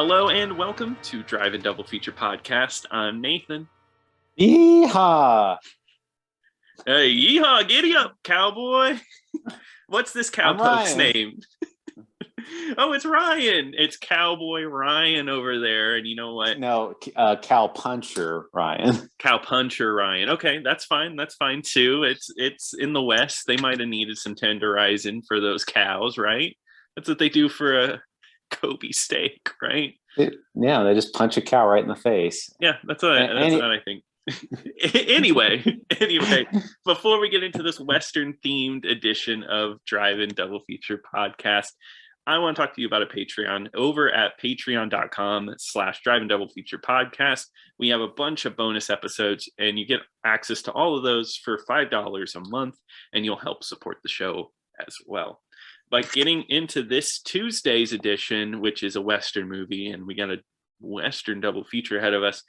Hello and welcome to Drive and Double Feature Podcast. I'm Nathan. Yeehaw! Hey, yeehaw, giddy up, cowboy. What's this cowpoke's name? Oh, it's Ryan. It's Cowboy Ryan over there. And you know what? No, Cow Puncher Ryan. Cow Puncher Ryan. Okay, that's fine. That's fine too. It's in the West. They might have needed some tenderizing for those cows, right? That's what they do for a Kobe steak, right? Yeah, they just punch a cow right in the face. Yeah, that's what I think. anyway, before we get into this Western themed edition of Drive and Double Feature Podcast, I want to talk to you about a Patreon over at patreon.com/Drive and Double Feature Podcast. We have a bunch of bonus episodes and you get access to all of those for $5 a month, and you'll help support the show as well. But getting into this Tuesday's edition, which is a Western movie, and we got a Western double feature ahead of us,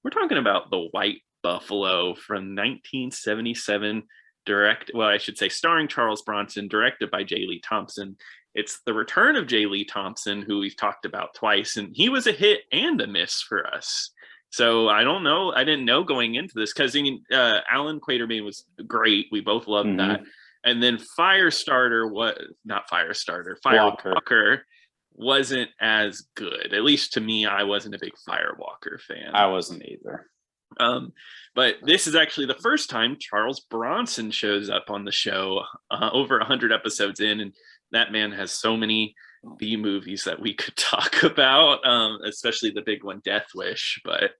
we're talking about The White Buffalo from 1977, starring Charles Bronson, directed by J. Lee Thompson. It's the return of J. Lee Thompson, who we've talked about twice, and he was a hit and a miss for us. So I don't know. I didn't know going into this because Alan Quatermain was great. We both loved that. And then Firewalker wasn't as good. At least to me, I wasn't a big Firewalker fan. I wasn't either. But this is actually the first time Charles Bronson shows up on the show, over 100 episodes in, and that man has so many B movies that we could talk about, especially the big one, Death Wish. But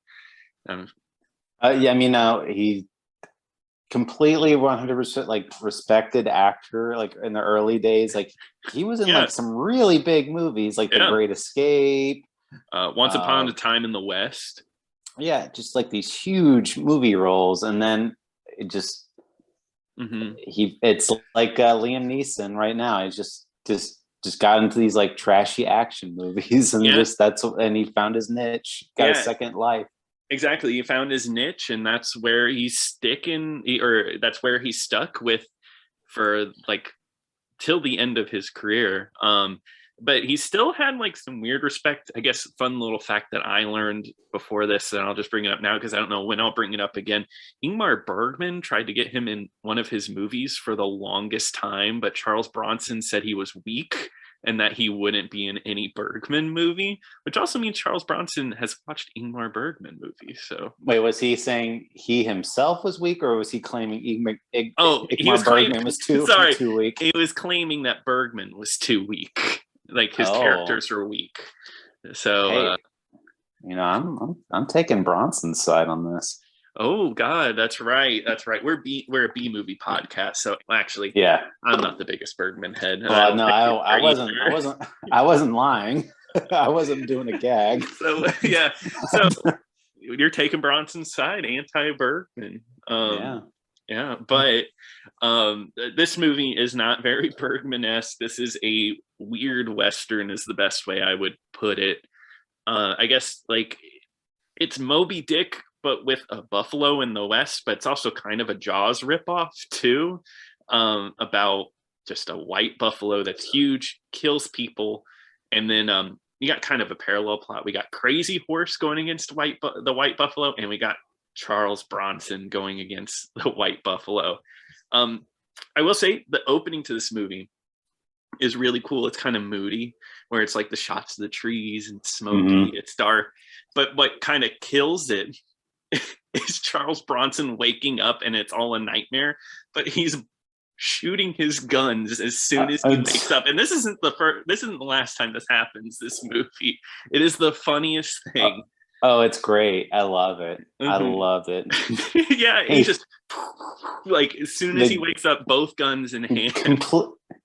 he completely 100% respected actor, in the early days. He was in some really big movies, The Great Escape, Once Upon a Time in the West. Yeah, just these huge movie roles, and then it just it's like Liam Neeson right now. He's just got into these trashy action movies, and and he found his niche, got a second life. Exactly. He found his niche, and that's where he's that's where he's stuck with for till the end of his career. But he still had some weird respect. I guess fun little fact that I learned before this, and I'll just bring it up now because I don't know when I'll bring it up again. Ingmar Bergman tried to get him in one of his movies for the longest time, but Charles Bronson said he was weak and that he wouldn't be in any Bergman movie, which also means Charles Bronson has watched Ingmar Bergman movies. So wait, was he saying he himself was weak, or was he claiming Ingmar Bergman was too weak? He was claiming that Bergman was too weak. His characters are weak. So I'm taking Bronson's side on this. Oh God, that's right. We're a B movie podcast. So actually, I'm not the biggest Bergman head. No, I wasn't lying. I wasn't doing a gag. So you're taking Bronson's side, anti-Bergman. But this movie is not very Bergman-esque. This is a weird Western is the best way I would put it. I guess it's Moby Dick, but with a buffalo in the West, but it's also kind of a Jaws ripoff too, about just a white buffalo that's huge, kills people. And then you got kind of a parallel plot. We got Crazy Horse going against the white buffalo, and we got Charles Bronson going against the white buffalo. I will say the opening to this movie is really cool. It's kind of moody, where it's the shots of the trees and smoky. It's dark, but what kind of kills it is Charles Bronson waking up and it's all a nightmare, but he's shooting his guns as soon as he wakes up. And this isn't the last time this happens, this movie. It is the funniest thing. Oh, it's great. I love it. I love it. Yeah, he just as soon as he wakes up, both guns in hand.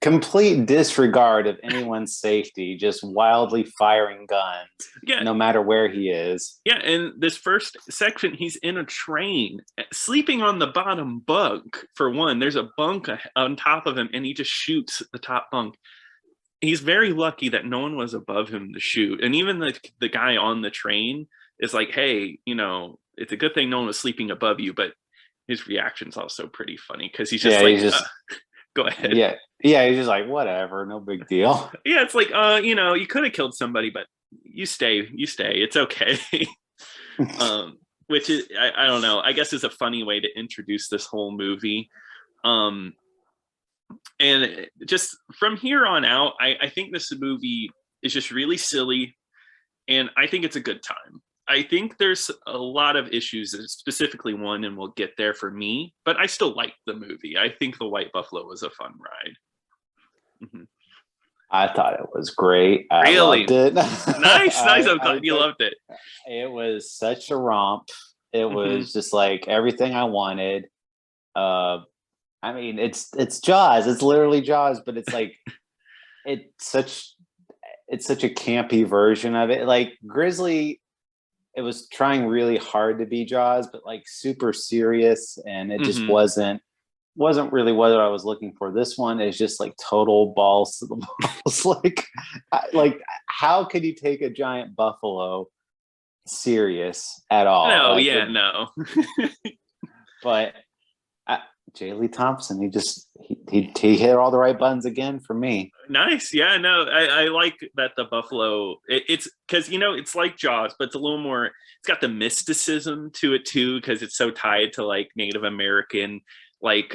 Complete disregard of anyone's safety, just wildly firing guns, no matter where he is. Yeah, and this first section, he's in a train, sleeping on the bottom bunk, for one. There's a bunk on top of him, and he just shoots the top bunk. He's very lucky that no one was above him to shoot. And even the guy on the train is hey, it's a good thing no one was sleeping above you, but his reaction's also pretty funny because he's just go ahead. Yeah, he's just whatever, no big deal. Yeah, it's you could have killed somebody, but you stay. It's okay. Which is, I don't know, I guess is a funny way to introduce this whole movie. And just from here on out, I think this movie is just really silly, and I think it's a good time. I think there's a lot of issues, specifically one, and we'll get there for me, but I still like the movie. I think The White Buffalo was a fun ride. Mm-hmm. I thought it was great. I loved it. Nice. I'm glad you loved it. It was such a romp. It was just like everything I wanted. I mean, it's Jaws. It's literally Jaws, but it's like it's such a campy version of it. Like Grizzly, it was trying really hard to be Jaws, but like super serious, and it just wasn't really what I was looking for. This one is just like total balls to the balls. like how could you take a giant buffalo serious at all? No, like, no. But J. Lee Thompson, he hit all the right buttons again for me. Nice. Yeah, no, I like that the buffalo, it's because, it's like Jaws, but it's a little more, it's got the mysticism to it too, because it's so tied to like Native American like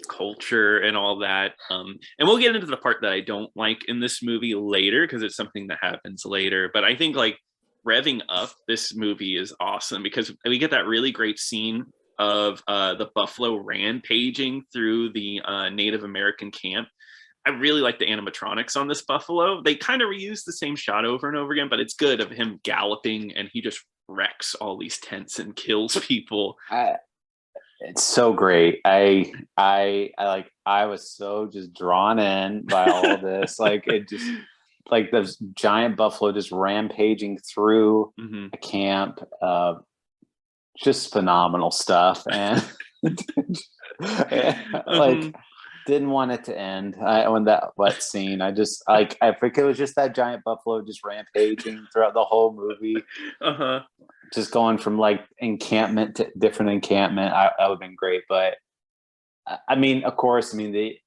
culture and all that. And we'll get into the part that I don't like in this movie later, because it's something that happens later. But I think like revving up this movie is awesome, because we get that really great scene of the buffalo rampaging through the Native American camp. I really like the animatronics on this buffalo. They kind of reuse the same shot over and over again, but it's good of him galloping, and he just wrecks all these tents and kills people. It's so great. I was so just drawn in by all of this. Like it just like this giant buffalo just rampaging through a camp. Just phenomenal stuff, and like didn't want it to end. When that scene, I think it was just that giant buffalo just rampaging throughout the whole movie. Just going from like encampment to different encampment. That would have been great, but I mean, of course, the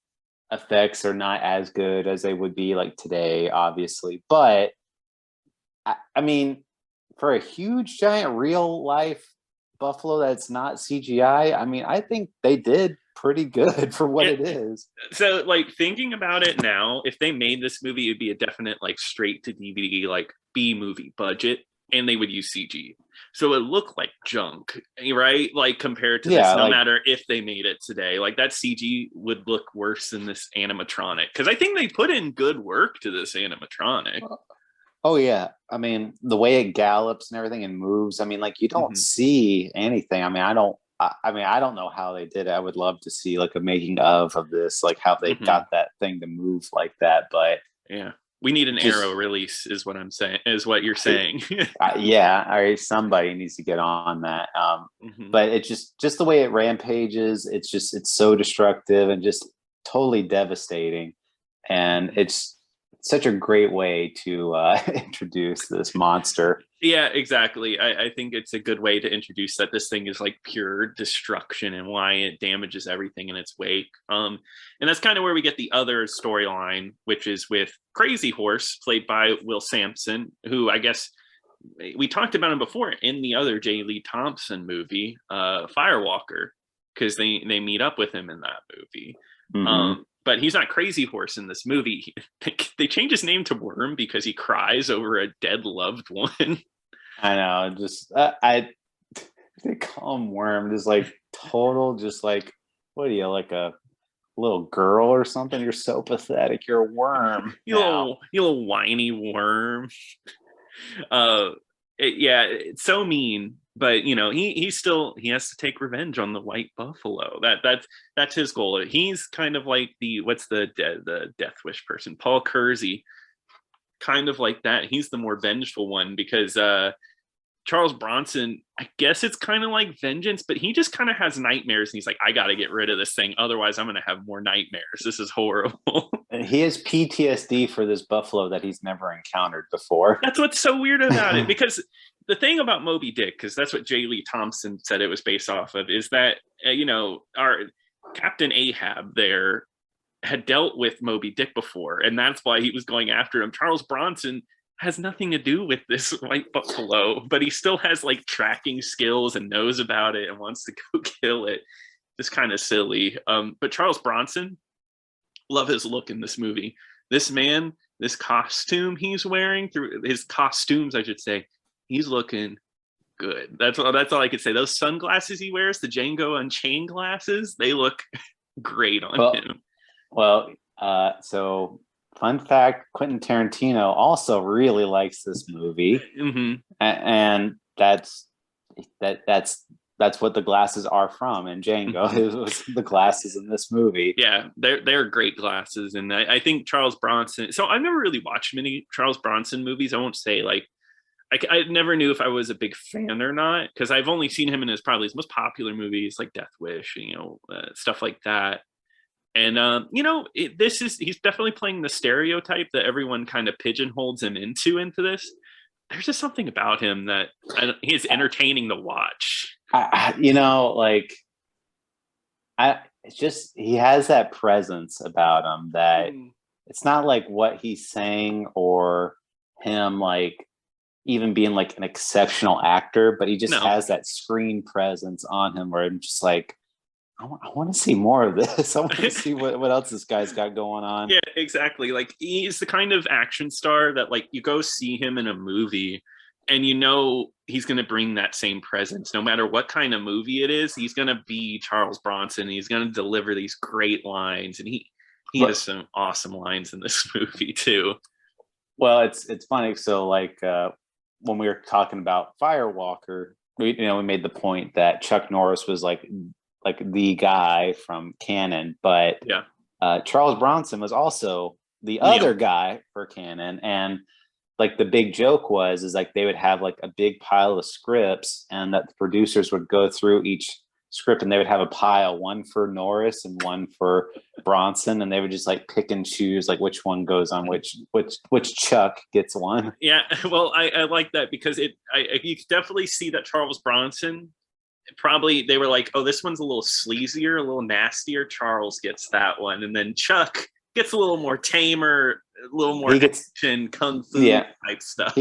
effects are not as good as they would be like today, obviously. But I mean, for a huge, giant, real life buffalo that's not CGI, I mean, I think they did pretty good for what it is. So, like, thinking about it now, if they made this movie, it'd be a definite like straight to DVD, like B movie budget, and they would use CG. So it looked like junk, right? Like compared to this, no matter if they made it today, like that CG would look worse than this animatronic, because I think they put in good work to this animatronic. Oh yeah, I mean the way it gallops and everything and moves. I mean, like you don't see anything. I mean, I don't know how they did it. I would love to see like a making of this, like how they got that thing to move like that. But yeah, we need an Arrow release, is what I'm saying. Is what you're saying? Yeah, all right. Somebody needs to get on that. But it's just the way it rampages. It's so destructive and just totally devastating, and it's such a great way to introduce this monster. Yeah, exactly. I think it's a good way to introduce that this thing is like pure destruction and why it damages everything in its wake. And that's kind of where we get the other storyline, which is with Crazy Horse, played by Will Sampson, who I guess we talked about him before in the other J. Lee Thompson movie, Firewalker, because they meet up with him in that movie. But he's not Crazy Horse in this movie. They change his name to Worm because he cries over a dead loved one. I know. Just they call him Worm. Just like total. Just like, what are you, like a little girl or something? You're so pathetic. You're a worm. you little whiny worm. It's so mean. But he has to take revenge on the White Buffalo. That's his goal. He's kind of like the Death Wish person, Paul Kersey, kind of like that. He's the more vengeful one, because Charles Bronson, I guess it's kind of like vengeance, but he just kind of has nightmares, and he's like, I got to get rid of this thing, otherwise I'm going to have more nightmares. This is horrible. And he has PTSD for this buffalo that he's never encountered before. That's what's so weird about it, because the thing about Moby Dick, because that's what J. Lee Thompson said it was based off of, is that our Captain Ahab there had dealt with Moby Dick before, and that's why he was going after him. Charles Bronson has nothing to do with this white buffalo, but he still has like tracking skills and knows about it and wants to go kill it. Just kind of silly. But Charles Bronson, love his look in this movie. This man, this costume he's wearing, through his costumes, I should say, he's looking good. That's all I could say. Those sunglasses he wears, the Django Unchained glasses, they look great on him. Well, so fun fact, Quentin Tarantino also really likes this movie. Mm-hmm. And that's what the glasses are from in Django. It was the glasses in this movie. Yeah, they're great glasses. And I think Charles Bronson, so I've never really watched many Charles Bronson movies. I won't say like, I never knew if I was a big fan or not, because I've only seen him in probably his most popular movies like Death Wish, stuff like that. And he's definitely playing the stereotype that everyone kind of pigeonholes him into this. There's just something about him that he's entertaining to watch. It's just, he has that presence about him that it's not like what he's saying or him like even being like an exceptional actor, but he just has that screen presence on him where I'm just like, I want to see more of this. I want to see what else this guy's got going on. Yeah, exactly. Like he's the kind of action star that like you go see him in a movie and he's going to bring that same presence no matter what kind of movie it is. He's going to be Charles Bronson. He's going to deliver these great lines, and he has some awesome lines in this movie too. Well, it's funny. So like when we were talking about Firewalker, we made the point that Chuck Norris was like the guy from Cannon, but Charles Bronson was also the other guy for Cannon. And like the big joke is like they would have like a big pile of scripts, and that the producers would go through each script and they would have a pile, one for Norris and one for Bronson, and they would just like pick and choose like which one goes on which Chuck gets one. Yeah, well, I like that because you can definitely see that Charles Bronson, probably they were like, oh, this one's a little sleazier, a little nastier. Charles gets that one, and then Chuck gets a little more tamer, a little more action, kung fu type stuff.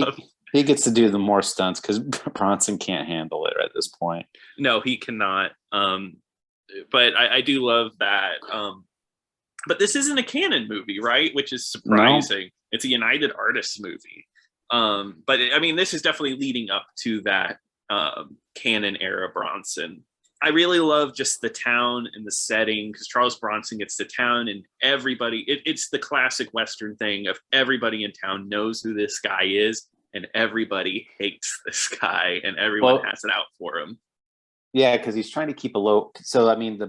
He gets to do the more stunts because Bronson can't handle it at this point. No, he cannot. But I do love that. But this isn't a Cannon movie, right? Which is surprising. No. It's a United Artists movie. But I mean, this is definitely leading up to that Cannon era Bronson. I really love just the town and the setting because Charles Bronson gets to town and everybody, it's the classic Western thing of everybody in town knows who this guy is and everybody hates this guy and everyone has it out for him. Yeah, because he's trying to keep a low. So I mean,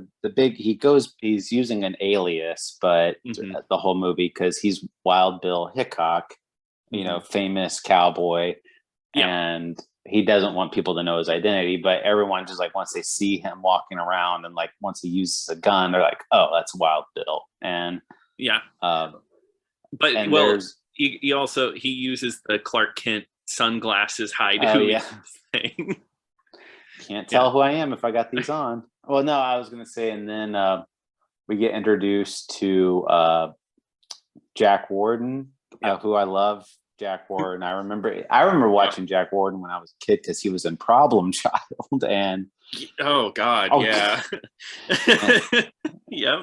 he's using an alias, but the whole movie because he's Wild Bill Hickok, famous cowboy, and he doesn't want people to know his identity. But everyone just like once they see him walking around and like once he uses a gun, they're like, oh, that's Wild Bill. And he uses the Clark Kent sunglasses hide thing. Can't tell who I am if I got these on. Well, no, I was going to say, and then we get introduced to Jack Warden, who I love. Jack Warden. I remember watching Jack Warden when I was a kid because he was in Problem Child, and yep.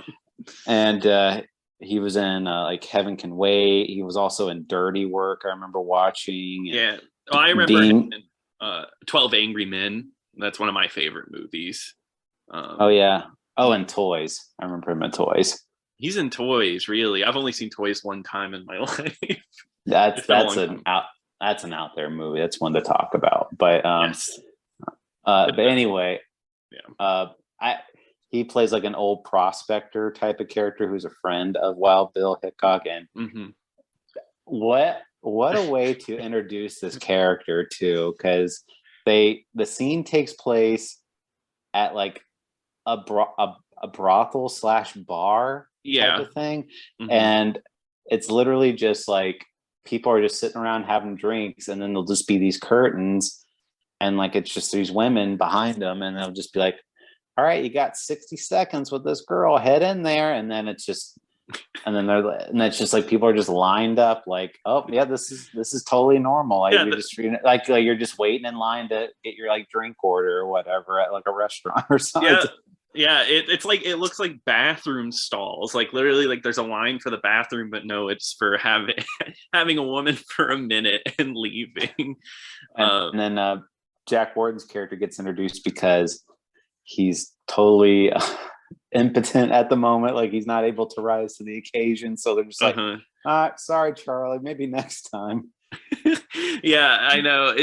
And he was in like Heaven Can Wait. He was also in Dirty Work. I remember watching. I remember him in 12 Angry Men. That's one of my favorite movies. And Toys. I remember him in Toys. He's in Toys, really. I've only seen Toys one time in my life. That's an out there movie. That's one to talk about. But but anyway, he plays like an old prospector type of character who's a friend of Wild Bill Hickok. And what a way to introduce this character to, because the scene takes place at like a brothel / bar type of thing. And it's literally just like people are just sitting around having drinks, and then there'll just be these curtains, and like it's just these women behind them, and they'll just be like, all right, you got 60 seconds with this girl, head in there. And then it's just And then and it's just like people are just lined up, like, oh yeah, this is totally normal. Like you're just like you're just waiting in line to get your like drink order or whatever at like a restaurant or something. Yeah, it's like it looks like bathroom stalls. Like literally, like there's a line for the bathroom, but no, it's for having a woman for a minute and leaving. And then Jack Warden's character gets introduced because he's totally impotent at the moment. Like he's not able to rise to the occasion. So they're just like, sorry, Charlie, maybe next time. Yeah, I know.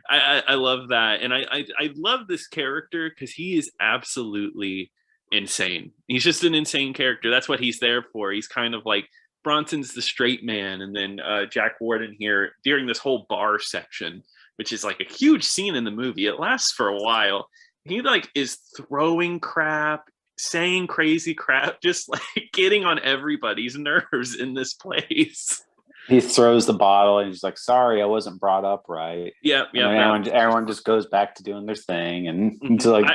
I love that. And I love this character because he is absolutely insane. He's just an insane character. That's what he's there for. He's kind of like Bronson's the straight man. And then Jack Warden here during this whole bar section, which is like a huge scene in the movie. It lasts for a while. He like is throwing crap, saying crazy crap, just like getting on everybody's nerves in this place. He throws the bottle and he's like, sorry, I wasn't brought up right. Yeah. Everyone just goes back to doing their thing. And to like,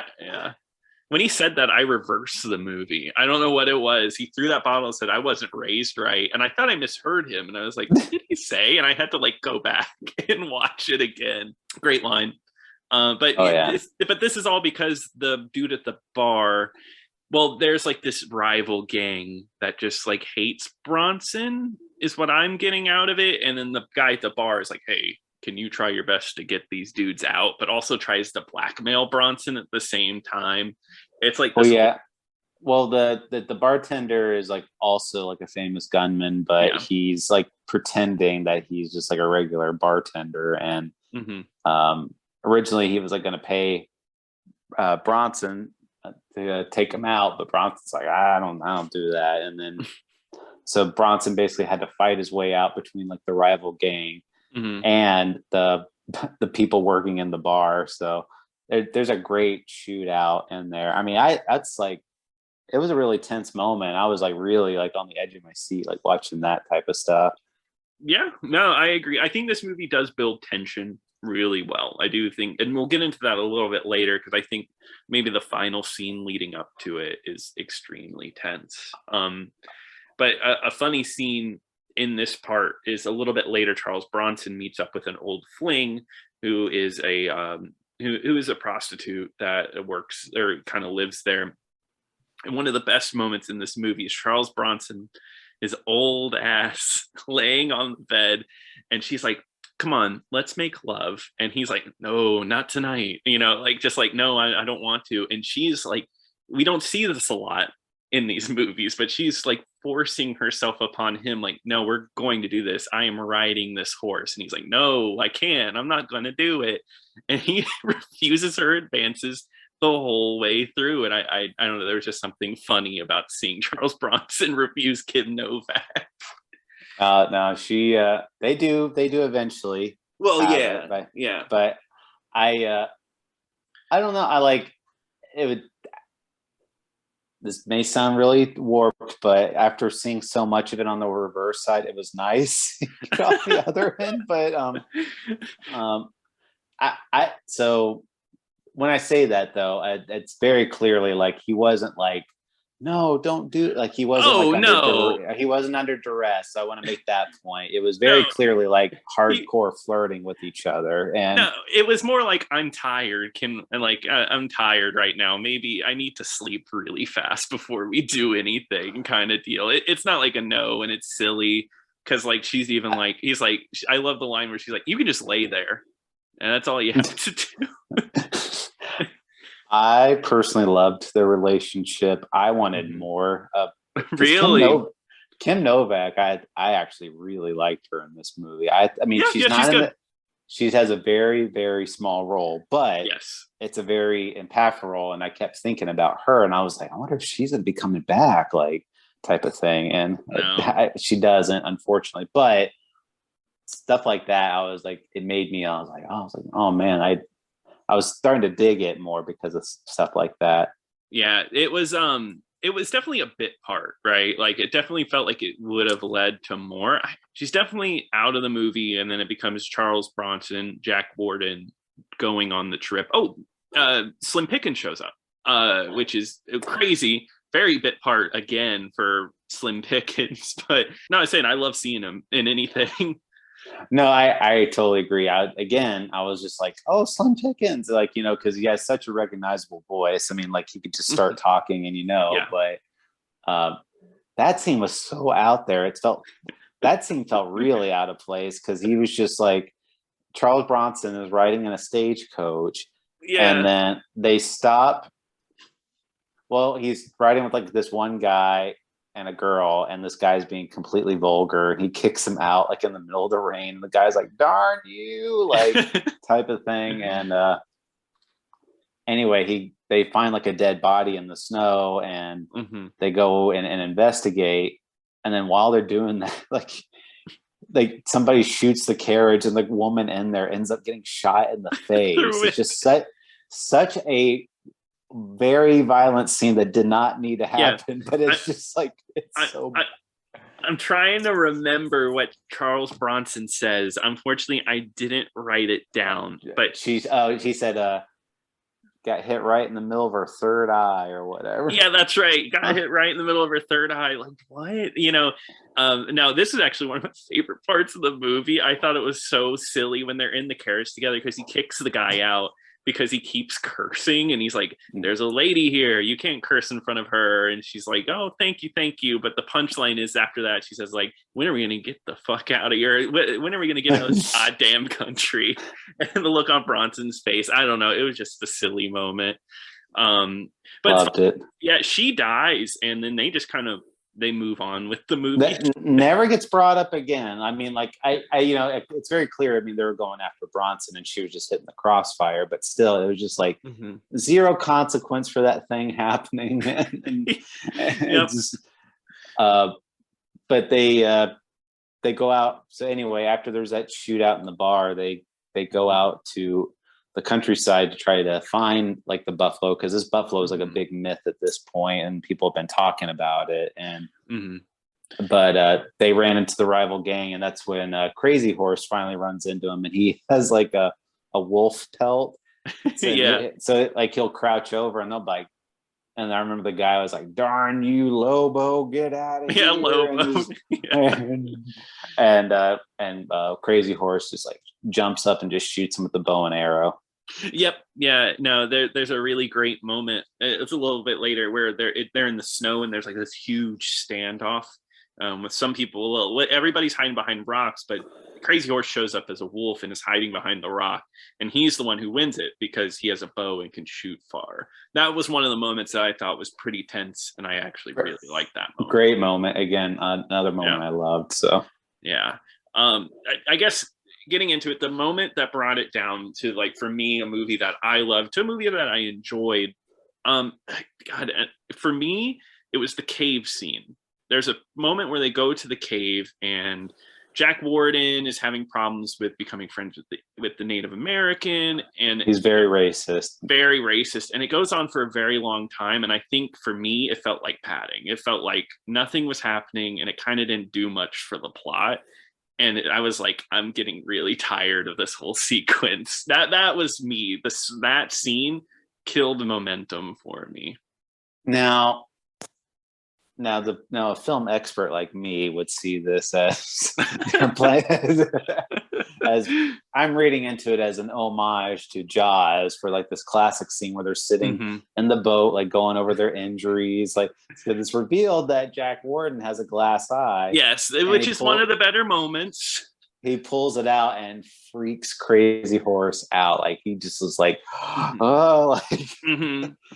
when he said that, I reversed the movie. I don't know what it was. He threw that bottle and said, I wasn't raised right. And I thought I misheard him. And I was like, what did he say? And I had to like go back and watch it again. Great line. But this is all because the dude at the bar, well, there's like this rival gang that just like hates Bronson is what I'm getting out of it. And then the guy at the bar is like, hey, can you try your best to get these dudes out? But also tries to blackmail Bronson at the same time. It's like, well, the bartender is like also like a famous gunman, but he's like pretending that he's just like a regular bartender. And originally he was like going to pay Bronson to take him out, but Bronson's like, I don't do that. And then so Bronson basically had to fight his way out between like the rival gang and the people working in the bar. So there's a great shootout in there. I mean, that's like, it was a really tense moment. I was like really like on the edge of my seat, like watching that type of stuff. Yeah, no, I agree. I think this movie does build tension really well. I do think, and we'll get into that a little bit later, because I think maybe the final scene leading up to it is extremely tense. But a funny scene in this part is a little bit later. Charles Bronson meets up with an old fling who is a prostitute that works or kind of lives there. And one of the best moments in this movie is Charles Bronson, his old ass, laying on the bed, and she's like, come on, let's make love. And he's like, no, not tonight. Like, just like, no, I don't want to. And she's like, we don't see this a lot in these movies, but she's like forcing herself upon him. Like, no, we're going to do this. I am riding this horse. And he's like, no, I can't. I'm not going to do it. And he refuses her advances the whole way through. And I don't know, there was just something funny about seeing Charles Bronson refuse Kim Novak. No, they do eventually. Well, but I don't know. I like it would. This may sound really warped, but after seeing so much of it on the reverse side, it was nice on the other end. But so when I say that though, it's very clearly like he wasn't like, no, don't do it. Like he wasn't. He wasn't under duress. So I want to make that point. It was very clearly like hardcore flirting with each other, and it was more like, I'm tired. I'm tired right now. Maybe I need to sleep really fast before we do anything, kind of deal. It's not like a no, and it's silly because like she's even like, he's like, I love the line where she's like, you can just lay there, and that's all you have to do. I personally loved their relationship. I wanted more. Really? Kim Novak, I actually really liked her in this movie. I mean, she's not she has a very, very small role, but it's a very impactful role. And I kept thinking about her, and I was like, I wonder if she's going to be coming back, like type of thing. And she doesn't, unfortunately. But stuff like that, I was like, oh man, I was starting to dig it more because of stuff like that. Yeah, it was definitely a bit part, right? Like it definitely felt like it would have led to more. She's definitely out of the movie, and then it becomes Charles Bronson, Jack Warden going on the trip. Oh, Slim Pickens shows up, which is crazy. Very bit part again for slim pickings. But no, I'm saying I love seeing him in anything. No, I totally agree. I was just like, oh, Slim Pickens, like, you know, because he has such a recognizable voice. I mean, like he could just start talking and Yeah. but that scene was so out there. That scene felt really out of place because he was just like, Charles Bronson is riding in a stagecoach, and then they stop. Well, he's riding with like this one guy and a girl, and this guy's being completely vulgar, and he kicks him out like in the middle of the rain. The guy's like, darn you, like type of thing. And anyway, they find like a dead body in the snow, and they go and investigate. And then while they're doing that, like somebody shoots the carriage, and the woman in there ends up getting shot in the face. It's just such a very violent scene that did not need to happen, but it's just like I'm trying to remember what Charles Bronson says. Unfortunately, I didn't write it down. But he said got hit right in the middle of her third eye or whatever. Yeah, that's right. Got hit right in the middle of her third eye. Like, what? You know, now this is actually one of my favorite parts of the movie. I thought it was so silly when they're in the carriage together because he kicks the guy out because he keeps cursing, and he's like, there's a lady here, you can't curse in front of her. And she's like, oh, thank you. But the punchline is after that, she says, like, when are we gonna get the fuck out of here? When are we gonna get out of this goddamn country? And the look on Bronson's face, I don't know, it was just a silly moment. But loved it. Yeah, she dies, and then they just kind of move on with the movie. That never gets brought up again. I mean, like I you know, it's very clear. I mean, they were going after Bronson, and she was just hitting the crossfire. But still, it was just like zero consequence for that thing happening. But they go out. So anyway, after there's that shootout in the bar, they go out to the countryside to try to find like the buffalo, because this buffalo is like a big myth at this point, and people have been talking about it. And but they ran into the rival gang, and that's when Crazy Horse finally runs into him, and he has like a wolf pelt. So like he'll crouch over, and they'll like. And I remember the guy was like, "Darn you, Lobo, get out of here!" Lobo. And Crazy Horse just like jumps up and just shoots him with the bow and arrow. Yep. Yeah. No. There's a really great moment. It's a little bit later where they're in the snow, and there's like this huge standoff with some people. Well, everybody's hiding behind rocks, but Crazy Horse shows up as a wolf and is hiding behind the rock, and he's the one who wins it because he has a bow and can shoot far. That was one of the moments that I thought was pretty tense, and I actually really liked that moment. Great moment. Again, another moment I loved. So yeah. I guess getting into it, the moment that brought it down to, like, for me, a movie that I loved to a movie that I enjoyed, for me, it was the cave scene. There's a moment where they go to the cave, and Jack Warden is having problems with becoming friends with the Native American, and he's very racist, and it goes on for a very long time. And I think for me, it felt like padding. It felt like nothing was happening, and it kind of didn't do much for the plot. And I was like, I'm getting really tired of this whole sequence. That was me. That scene killed the momentum for me. Now a film expert like me would see this as as I'm reading into it as an homage to Jaws, for like this classic scene where they're sitting in the boat, like going over their injuries. Like, so it's revealed that Jack Warden has a glass eye. Yes, which is one of the better moments. He pulls it out and freaks Crazy Horse out. Like, he just was like, oh, like.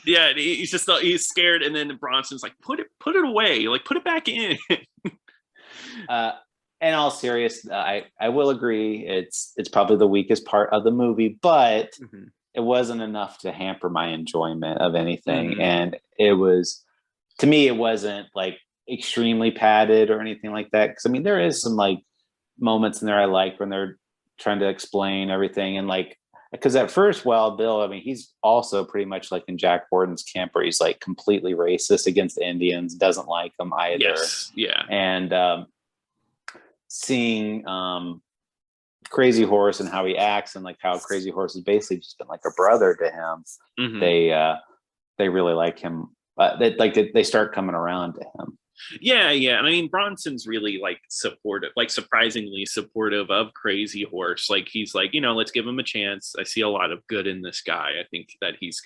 Yeah, he's scared, and then Bronson's like, put it away, like, put it back in. In all seriousness, I will agree it's probably the weakest part of the movie, but it wasn't enough to hamper my enjoyment of anything. And it was, to me, it wasn't like extremely padded or anything like that. Because I mean, there is some like moments in there I like when they're trying to explain everything, and like, because at first, Wild Bill, I mean, he's also pretty much like in Jack Warden's camp, where he's like completely racist against Indians, doesn't like them either. Yes, yeah. And seeing Crazy Horse and how he acts, and like how Crazy Horse has basically just been like a brother to him, they really like him. They start coming around to him. Yeah. I mean, Bronson's really like supportive, like surprisingly supportive of Crazy Horse. Like he's like, let's give him a chance. I see a lot of good in this guy. I think that he's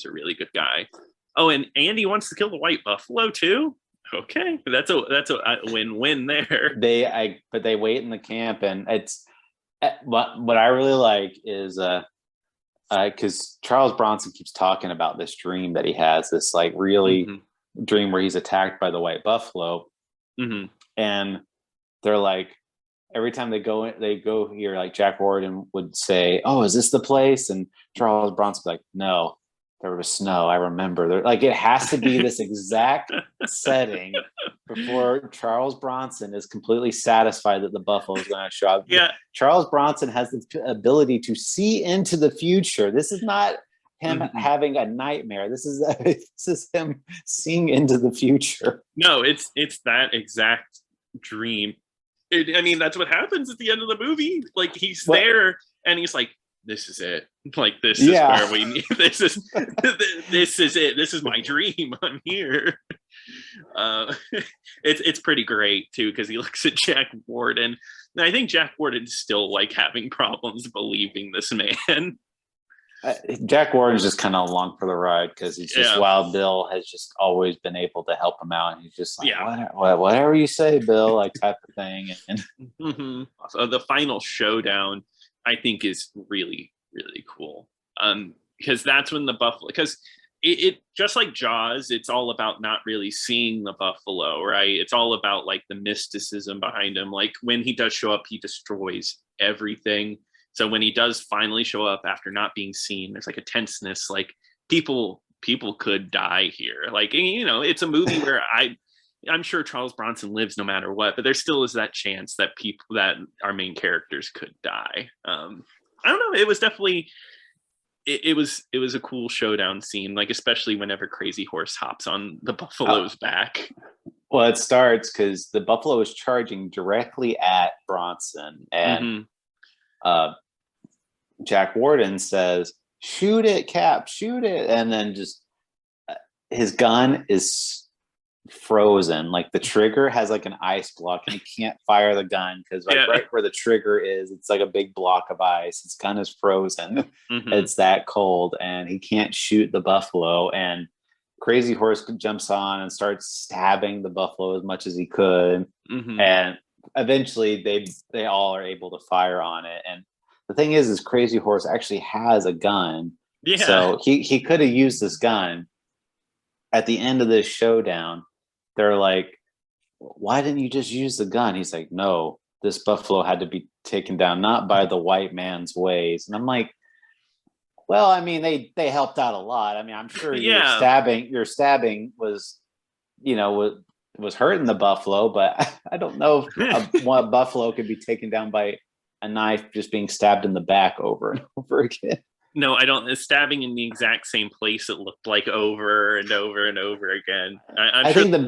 a really good guy. Oh, and Andy wants to kill the white buffalo too. Okay, that's a win-win there. But they wait in the camp, and it's what I really like is because Charles Bronson keeps talking about this dream that he has, this like really dream where he's attacked by the white buffalo, and they're like, every time they go here, like Jack Warden would say, "Oh, is this the place?" And Charles Bronson would be like, "No, there was snow. I remember." Like it has to be this exact setting before Charles Bronson is completely satisfied that the buffalo is going to show up. Yeah, Charles Bronson has the ability to see into the future. This is not him having a nightmare. This is him seeing into the future. No, it's that exact dream. I mean, that's what happens at the end of the movie. Like he's there, and he's like, "This is it. Like this is where we need. This is it. This is my dream. I'm here." It's pretty great too, because he looks at Jack Warden, and I think Jack Warden's still like having problems believing this man. Jack Warden's just kind of along for the ride because he's just Wild Bill has just always been able to help him out, and he's just like, whatever you say, Bill, like type of thing. And So the final showdown, I think, is really, really cool. Because that's when the buffalo, because it just like Jaws, it's all about not really seeing the buffalo, right? It's all about like the mysticism behind him. Like when he does show up, he destroys everything. So when he does finally show up after not being seen, there's like a tenseness, like people could die here. Like, it's a movie where I'm sure Charles Bronson lives no matter what, but there still is that chance that our main characters could die. I don't know. It was definitely, it was a cool showdown scene, like especially whenever Crazy Horse hops on the buffalo's back. Well, it starts because the buffalo is charging directly at Bronson, and Jack Warden says, "Shoot it, Cap, shoot it," and then just his gun is frozen. Like the trigger has like an ice block, and he can't fire the gun because right where the trigger is, it's like a big block of ice. His gun is frozen. It's that cold, and he can't shoot the buffalo. And Crazy Horse jumps on and starts stabbing the buffalo as much as he could, and eventually they all are able to fire on it. And the thing is Crazy Horse actually has a gun, so he could have used this gun. At the end of this showdown, they're like, "Why didn't you just use the gun?" He's like, "No, this buffalo had to be taken down, not by the white man's ways." And I'm like, well, I mean, they helped out a lot. I mean, I'm sure your stabbing was, was hurting the buffalo, but I don't know if one buffalo could be taken down by a knife just being stabbed in the back over and over again. No, I don't. Stabbing in the exact same place it looked like over and over and over again. I think the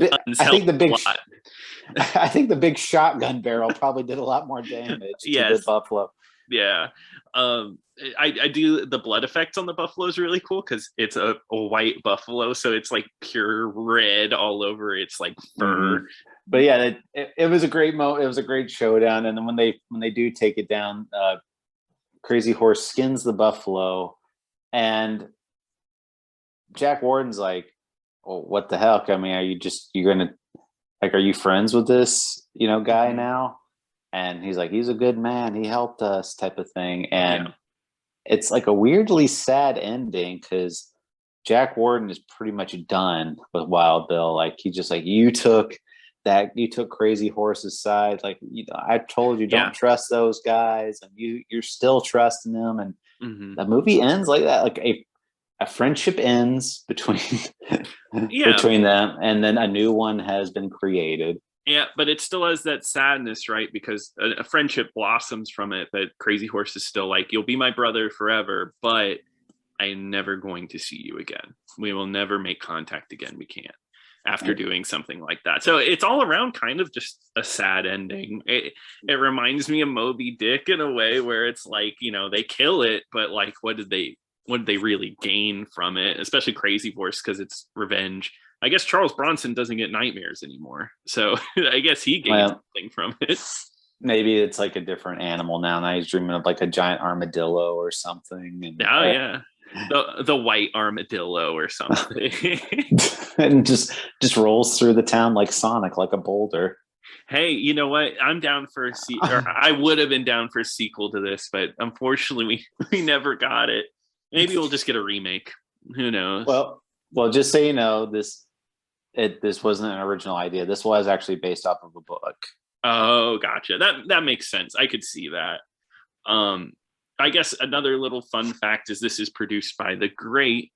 big shotgun barrel probably did a lot more damage to the buffalo. Yeah. I do the blood effects on the buffalo is really cool because it's a white buffalo, so it's like pure red all over its like fur. But yeah, it was a great it was a great showdown. And then when they do take it down, Crazy Horse skins the buffalo, and Jack Warden's like, "Well, what the heck? I mean, are you friends with this guy now?" And he's like, "He's a good man. He helped us," type of thing. And it's like a weirdly sad ending because Jack Warden is pretty much done with Wild Bill. Like he just like, you took Crazy Horse's side. Like, I told you don't trust those guys, and you're still trusting them. And the movie ends like that. Like a friendship ends between them, and then a new one has been created. Yeah, but it still has that sadness, right? Because a friendship blossoms from it, but Crazy Horse is still like, "You'll be my brother forever, but I'm never going to see you again. We will never make contact again. We can't." After doing something like that. So it's all around kind of just a sad ending. It reminds me of Moby Dick in a way where it's like, they kill it, but like, what did they really gain from it? Especially Crazy Horse, because it's revenge. I guess Charles Bronson doesn't get nightmares anymore, so I guess he gains something from it. Maybe it's like a different animal now. Now he's dreaming of like a giant armadillo or something. And, yeah, the white armadillo or something, and just rolls through the town like Sonic, like a boulder. Hey, you know what? I'm down for or I would have been down for a sequel to this, but unfortunately, we never got it. Maybe we'll just get a remake. Who knows? Well, just so you know, this wasn't an original idea. This was actually based off of a book. Oh, gotcha. That makes sense. I could see that. I guess another little fun fact is this is produced by the great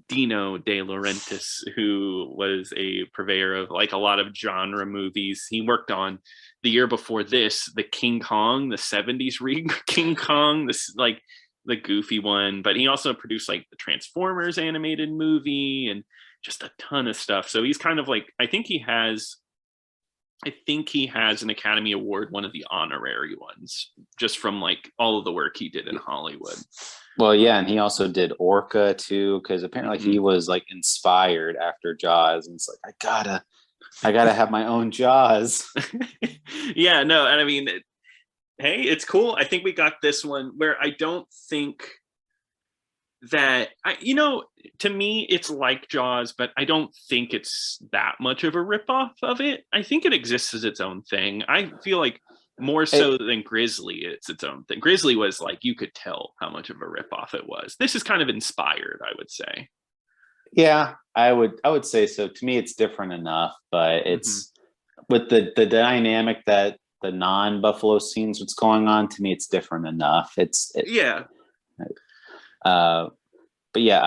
Dino De Laurentiis, who was a purveyor of like a lot of genre movies. He worked on the year before this, the King Kong, the 70s King Kong, this like the goofy one, but he also produced like the Transformers animated movie and just a ton of stuff. So he's kind of like, I think he has an Academy Award, one of the honorary ones, just from like all of the work he did in Hollywood. Well, yeah, and he also did Orca too, because apparently he was like inspired after Jaws, and it's like I gotta have my own Jaws. Yeah, no, and I mean, hey, it's cool. I think we got this one where I don't think that to me it's like Jaws, but I don't think it's that much of a ripoff of it. I think it exists as its own thing. I feel like more so than Grizzly, it's its own thing. Grizzly was like, you could tell how much of a ripoff it was. This is kind of inspired, I would say. Yeah, I would say so. To me, it's different enough, but it's with the dynamic that the non-Buffalo scenes, what's going on. To me, it's different enough. Yeah. But yeah,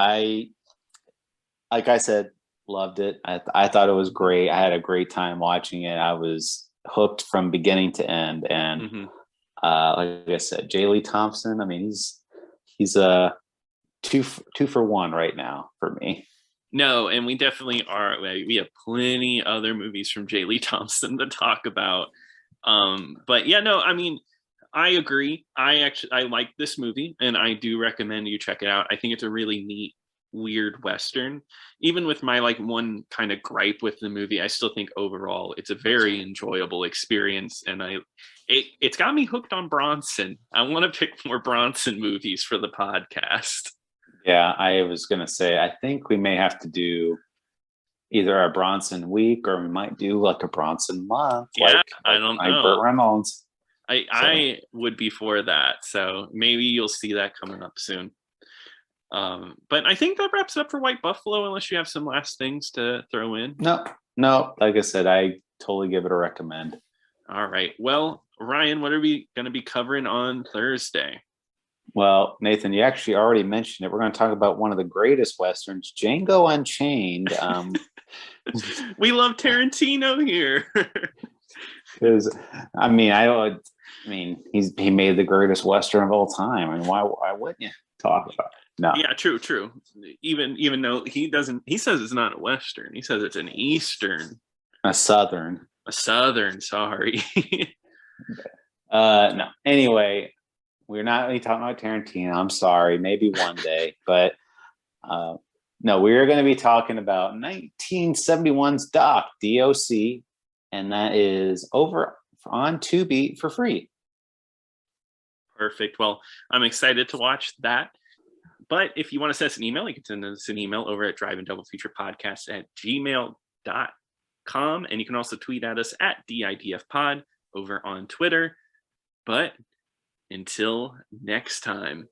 like I said, loved it. I thought it was great. I had a great time watching it. I was hooked from beginning to end. And like I said, J. Lee Thompson, I mean, he's a two for one right now for me. No, and we definitely are. We have plenty other movies from J. Lee Thompson to talk about. But yeah, no, I mean, I agree. I like this movie, and I do recommend you check it out. I think it's a really neat, weird Western. Even with my like one kind of gripe with the movie, I still think overall it's a very enjoyable experience, and it's got me hooked on Bronson. I want to pick more Bronson movies for the podcast. Yeah, I was gonna say, I think we may have to do either a Bronson week, or we might do like a Bronson month. Yeah, I don't know. Burt Reynolds. I would be for that. So maybe you'll see that coming up soon. But I think that wraps up for White Buffalo, unless you have some last things to throw in. No. Like I said, I totally give it a recommend. All right. Well, Ryan, what are we going to be covering on Thursday? Well, Nathan, you actually already mentioned it. We're going to talk about one of the greatest Westerns, Django Unchained. We love Tarantino here. Because I mean, he made the greatest Western of all time. I mean, why wouldn't you talk about it? No. Yeah, true. Even though he says it's not a Western. He says it's an Eastern. A Southern. Sorry. No. Anyway, we're not really talking about Tarantino. I'm sorry. Maybe one day. But no, we're going to be talking about 1971's DOC. And that is over on Tubi for free. Perfect. Well, I'm excited to watch that. But if you want to send us an email, you can send us an email over at driveindoublefeaturepodcast@gmail.com. And you can also tweet at us at DIDFpod over on Twitter. But until next time.